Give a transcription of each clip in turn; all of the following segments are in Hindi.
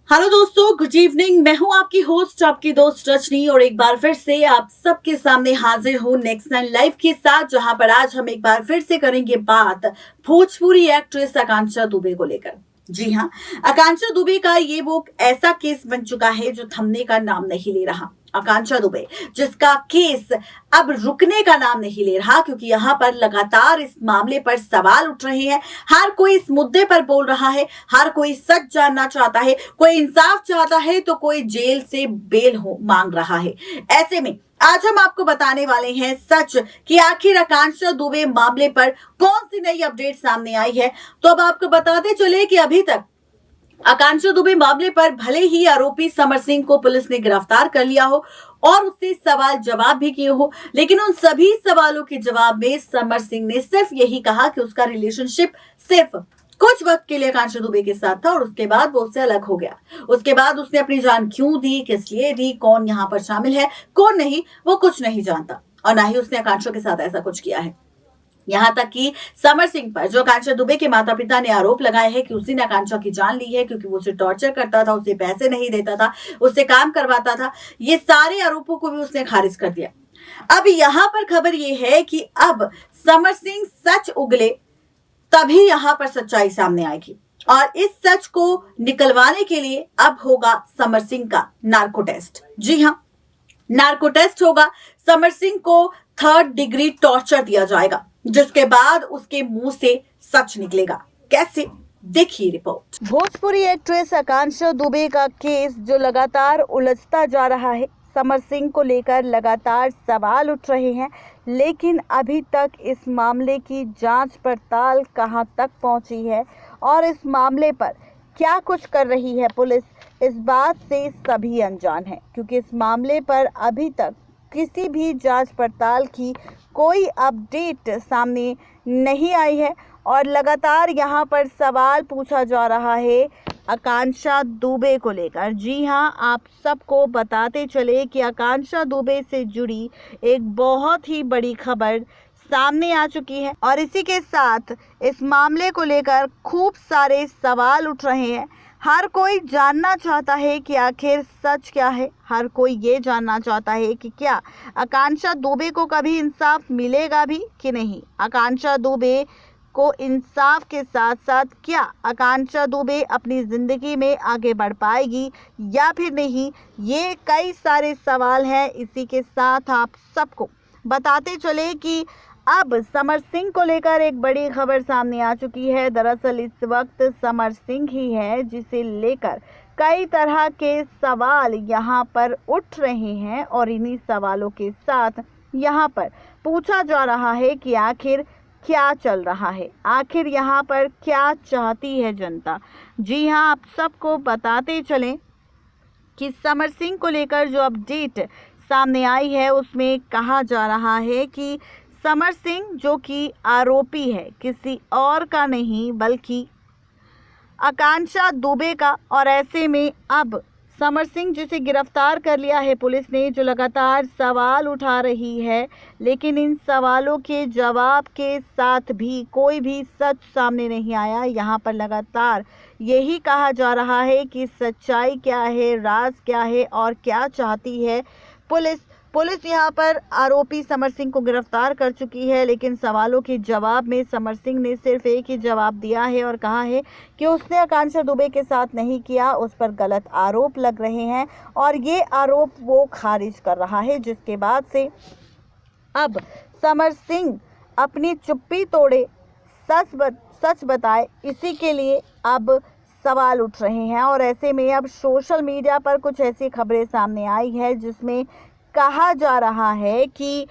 हेलो दोस्तों, गुड इवनिंग। मैं हूं आपकी होस्ट, आपकी दोस्त रजनी, और एक बार फिर से आप सबके सामने हाजिर हूं नेक्स्ट 9 लाइव के साथ, जहां पर आज हम एक बार फिर से करेंगे बात भोजपुरी एक्ट्रेस आकांक्षा दुबे को लेकर। जी हां, आकांक्षा दुबे का ये वो ऐसा केस बन चुका है जो थमने का नाम नहीं ले रहा। आकांक्षा दुबे, जिसका केस अब रुकने का नाम नहीं ले रहा, क्योंकि यहां पर लगातार इस मामले पर सवाल उठ रहे हैं। हर कोई इस मुद्दे पर बोल रहा है, हर कोई सच जानना चाहता है, कोई इंसाफ चाहता है तो कोई जेल से बेल हो मांग रहा है। ऐसे में आज हम आपको बताने वाले हैं सच कि आखिर आकांक्षा दुबे मामले पर कौन सी नई अपडेट सामने आई है। तो अब आपको बताते चले कि अभी तक आकांक्षा दुबे मामले पर भले ही आरोपी समर सिंह को पुलिस ने गिरफ्तार कर लिया हो और उससे सवाल जवाब भी किए हो, लेकिन उन सभी सवालों के जवाब में समर सिंह ने सिर्फ यही कहा कि उसका रिलेशनशिप सिर्फ कुछ वक्त के लिए आकांक्षा दुबे के साथ था और उसके बाद वो उससे अलग हो गया। उसके बाद उसने अपनी जान क्यों दी, किस लिए दी, कौन यहाँ पर शामिल है, कौन नहीं, वो कुछ नहीं जानता और ना ही उसने आकांक्षा के साथ ऐसा कुछ किया है। यहाँ तक कि समर सिंह पर जो आकांक्षा दुबे के माता पिता ने आरोप लगाए हैं कि उसी ने आकांक्षा की जान ली है, क्योंकि वो उसे टॉर्चर करता था, उसे पैसे नहीं देता था, उससे काम करवाता था, ये सारे आरोपों को भी उसने खारिज कर दिया। अब यहाँ पर खबर ये है कि अब समर सिंह सच उगले तभी यहाँ पर सच्चाई सामने आएगी और इस सच को निकलवाने के लिए अब होगा समर सिंह का नार्को टेस्ट। जी हाँ, नार्को टेस्ट होगा। समर सिंह को 3rd डिग्री टॉर्चर दिया जाएगा, जिसके बाद उसके मुंह से सच निकलेगा। कैसे, देखिए रिपोर्ट। भोजपुरी एक्ट्रेस आकांक्षा दुबे का केस जो लगातार उलझता जा रहा है, समर सिंह को लेकर लगातार सवाल उठ रहे हैं, लेकिन अभी तक इस मामले की जांच पड़ताल कहां तक पहुंची है और इस मामले पर क्या कुछ कर रही है पुलिस, इस बात से सभी अनजान हैं, क्योंकि इस मामले पर अभी तक किसी भी जांच पड़ताल की कोई अपडेट सामने नहीं आई है और लगातार यहां पर सवाल पूछा जा रहा है आकांक्षा दुबे को लेकर। जी हां, आप सबको बताते चले कि आकांक्षा दुबे से जुड़ी एक बहुत ही बड़ी खबर सामने आ चुकी है और इसी के साथ इस मामले को लेकर खूब सारे सवाल उठ रहे हैं। हर कोई जानना चाहता है कि आखिर सच क्या है। हर कोई ये जानना चाहता है कि क्या आकांक्षा दुबे को कभी इंसाफ मिलेगा भी कि नहीं। आकांक्षा दुबे को इंसाफ के साथ साथ क्या आकांक्षा दुबे अपनी ज़िंदगी में आगे बढ़ पाएगी या फिर नहीं, ये कई सारे सवाल हैं। इसी के साथ आप सबको बताते चले कि अब समर सिंह को लेकर एक बड़ी खबर सामने आ चुकी है। दरअसल इस वक्त समर सिंह ही है जिसे लेकर कई तरह के सवाल यहाँ पर उठ रहे हैं और इन्हीं सवालों के साथ यहाँ पर पूछा जा रहा है कि आखिर क्या चल रहा है, आखिर यहाँ पर क्या चाहती है जनता। जी हाँ, आप सबको बताते चलें कि समर सिंह को लेकर जो अपडेट सामने आई है उसमें कहा जा रहा है कि समर सिंह जो कि आरोपी है किसी और का नहीं बल्कि आकांक्षा दुबे का, और ऐसे में अब समर सिंह जिसे गिरफ्तार कर लिया है पुलिस ने, जो लगातार सवाल उठा रही है, लेकिन इन सवालों के जवाब के साथ भी कोई भी सच सामने नहीं आया। यहाँ पर लगातार यही कहा जा रहा है कि सच्चाई क्या है, राज क्या है और क्या चाहती है पुलिस। पुलिस यहाँ पर आरोपी समर सिंह को गिरफ्तार कर चुकी है, लेकिन सवालों के जवाब में समर सिंह ने सिर्फ एक ही जवाब दिया है और कहा है कि उसने आकांक्षा दुबे के साथ नहीं किया, उस पर गलत आरोप लग रहे हैं और ये आरोप वो खारिज कर रहा है। जिसके बाद से अब समर सिंह अपनी चुप्पी तोड़े, सच बताए, इसी के लिए अब सवाल उठ रहे हैं। और ऐसे में अब सोशल मीडिया पर कुछ ऐसी खबरें सामने आई है जिसमें कहा जा रहा है कि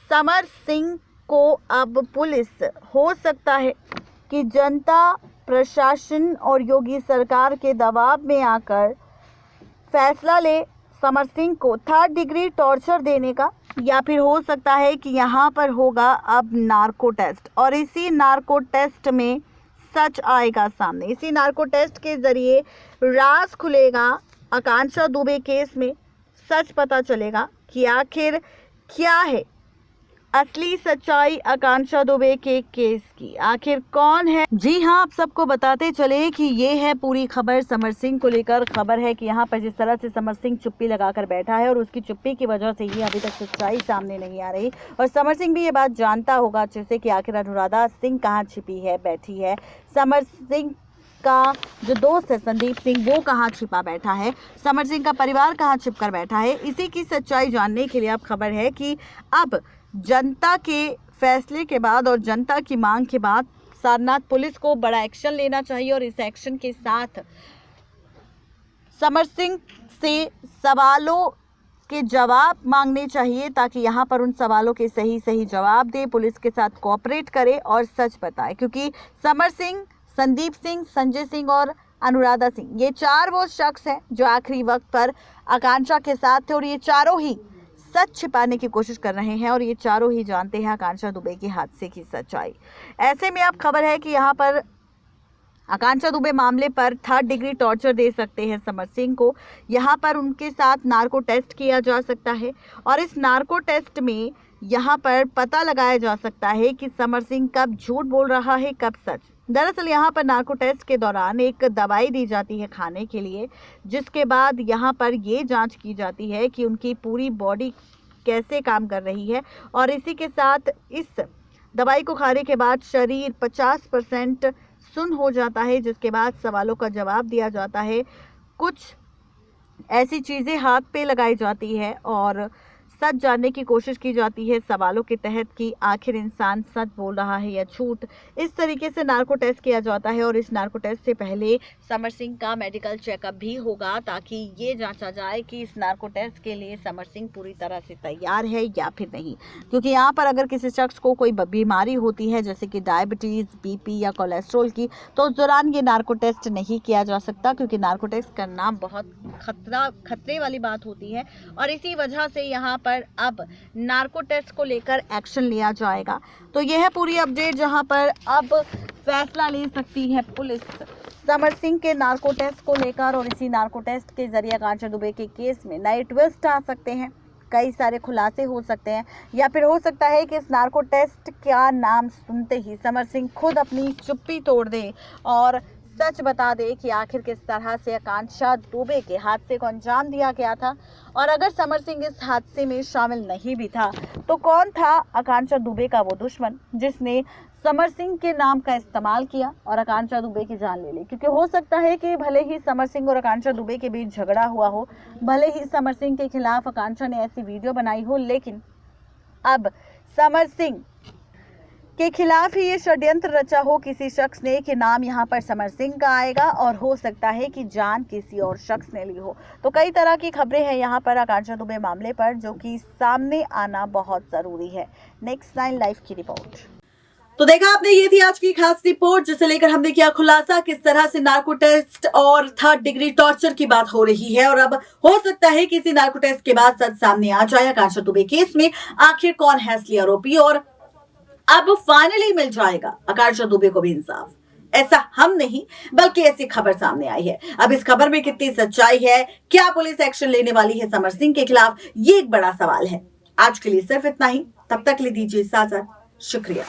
समर सिंह को अब पुलिस, हो सकता है कि जनता, प्रशासन और योगी सरकार के दबाव में आकर फैसला ले समर सिंह को 3rd डिग्री टॉर्चर देने का, या फिर हो सकता है कि यहाँ पर होगा अब नार्को टेस्ट और इसी नार्को टेस्ट में सच आएगा सामने। इसी नार्को टेस्ट के जरिए राज खुलेगा, आकांक्षा दुबे केस में सच पता चलेगा कि आखिर क्या है असली सच्चाई आकांक्षा दुबे के केस की आखिर कौन है? जी हाँ, आप सबको बताते चले कि ये है पूरी खबर समर सिंह को लेकर। खबर है कि यहाँ पर जिस तरह से समर सिंह चुप्पी लगाकर बैठा है और उसकी चुप्पी की वजह से ही अभी तक सच्चाई सामने नहीं आ रही। और समर सिंह भी ये बात जानता होगा अच्छे से कि आखिर अनुराधा सिंह कहाँ छिपी है, बैठी है। समर सिंह का जो दोस्त है संदीप सिंह, वो कहाँ छिपा बैठा है, समर सिंह का परिवार कहाँ छिप कर बैठा है। इसी की सच्चाई जानने के लिए अब खबर है कि अब जनता के फैसले के बाद और जनता की मांग के बाद सारनाथ पुलिस को बड़ा एक्शन लेना चाहिए और इस एक्शन के साथ समर सिंह से सवालों के जवाब मांगने चाहिए ताकि यहाँ पर उन सवालों के सही जवाब दे, पुलिस के साथ कोऑपरेट करे और सच बताए। क्योंकि समर सिंह, संदीप सिंह, संजय सिंह और अनुराधा सिंह, ये चार वो शख्स हैं जो आखिरी वक्त पर आकांक्षा के साथ थे और ये चारों ही सच छिपाने की कोशिश कर रहे हैं और ये चारों ही जानते हैं आकांक्षा दुबे के हादसे की सच्चाई। ऐसे में अब खबर है कि यहाँ पर आकांक्षा दुबे मामले पर 3rd डिग्री टॉर्चर दे सकते हैं समर सिंह को। यहाँ पर उनके साथ नार्को टेस्ट किया जा सकता है और इस नार्को टेस्ट में यहाँ पर पता लगाया जा सकता है कि समर सिंह कब झूठ बोल रहा है, कब सच। दरअसल यहाँ पर नार्को टेस्ट के दौरान एक दवाई दी जाती है खाने के लिए, जिसके बाद यहाँ पर ये जांच की जाती है कि उनकी पूरी बॉडी कैसे काम कर रही है और इसी के साथ इस दवाई को खाने के बाद शरीर 50% सुन्न हो जाता है, जिसके बाद सवालों का जवाब दिया जाता है। कुछ ऐसी चीज़ें हाथ पे लगाई जाती है और सच जानने की कोशिश की जाती है सवालों के तहत कि आखिर इंसान सच बोल रहा है या झूठ। इस तरीके से नार्को टेस्ट किया जाता है और इस नार्को टेस्ट से पहले समर सिंह का मेडिकल चेकअप भी होगा ताकि ये जांचा जाए कि इस नार्को टेस्ट के लिए समर सिंह पूरी तरह से तैयार है या फिर नहीं। क्योंकि यहाँ पर अगर किसी शख्स को कोई बीमारी होती है जैसे कि डायबिटीज़, बीपी या कोलेस्ट्रॉल की, तो उस दौरान ये नार्को टेस्ट नहीं किया जा सकता क्योंकि नार्को टेस्ट करना बहुत खतरे वाली बात होती है और इसी वजह से यहाँ पर अब नार्को टेस्ट को लेकर एक्शन लिया जाएगा। तो यह है पूरी अपडेट जहां पर अब फैसला ले सकती है पुलिस समर सिंह के नार्को टेस्ट को लेकर और इसी नार्को टेस्ट के जरिए आकांक्षा दुबे के केस में नए ट्विस्ट आ सकते हैं, कई सारे खुलासे हो सकते हैं या फिर हो सकता है कि इस नार्को टेस्ट का नाम सुनते ही समर सिंह खुद अपनी चुप्पी तोड़ दे और सच बता दे कि आखिर किस तरह से आकांक्षा दुबे के हादसे को अंजाम दिया गया था और अगर समर सिंह इस हादसे में शामिल नहीं भी था तो कौन था आकांक्षा दुबे का वो दुश्मन जिसने समर सिंह के नाम का इस्तेमाल किया और आकांक्षा दुबे की जान ले ली। क्योंकि हो सकता है कि भले ही समर सिंह और आकांक्षा दुबे के बीच झगड़ा हुआ हो, भले ही समर सिंह के खिलाफ आकांक्षा ने ऐसी वीडियो बनाई हो, लेकिन अब समर सिंह के खिलाफ ही ये षड्यंत्र रचा हो किसी शख्स ने कि नाम यहाँ पर समर सिंह का आएगा और हो सकता है कि जान किसी और शख्स ने ली हो। तो कई तरह की खबरें हैं यहाँ पर आकांक्षा दुबे मामले पर जो कि सामने आना बहुत जरूरी है। नेक्स्ट 9 लाइव की रिपोर्ट। तो देखा आपने, ये थी आज की खास रिपोर्ट जिसे लेकर हमने किया खुलासा किस तरह से नार्को टेस्ट और 3rd डिग्री टॉर्चर की बात हो रही है और अब हो सकता है कि इसी नार्को टेस्ट के बाद सच सामने आ जाए आकांक्षा दुबे केस में आखिर कौन है असली आरोपी और अब फाइनली मिल जाएगा आकांक्षा दुबे को भी इंसाफ। ऐसा हम नहीं बल्कि ऐसी खबर सामने आई है। अब इस खबर में कितनी सच्चाई है, क्या पुलिस एक्शन लेने वाली है समर सिंह के खिलाफ, ये एक बड़ा सवाल है। आज के लिए सिर्फ इतना ही, तब तक ले दीजिए इजाजत। शुक्रिया।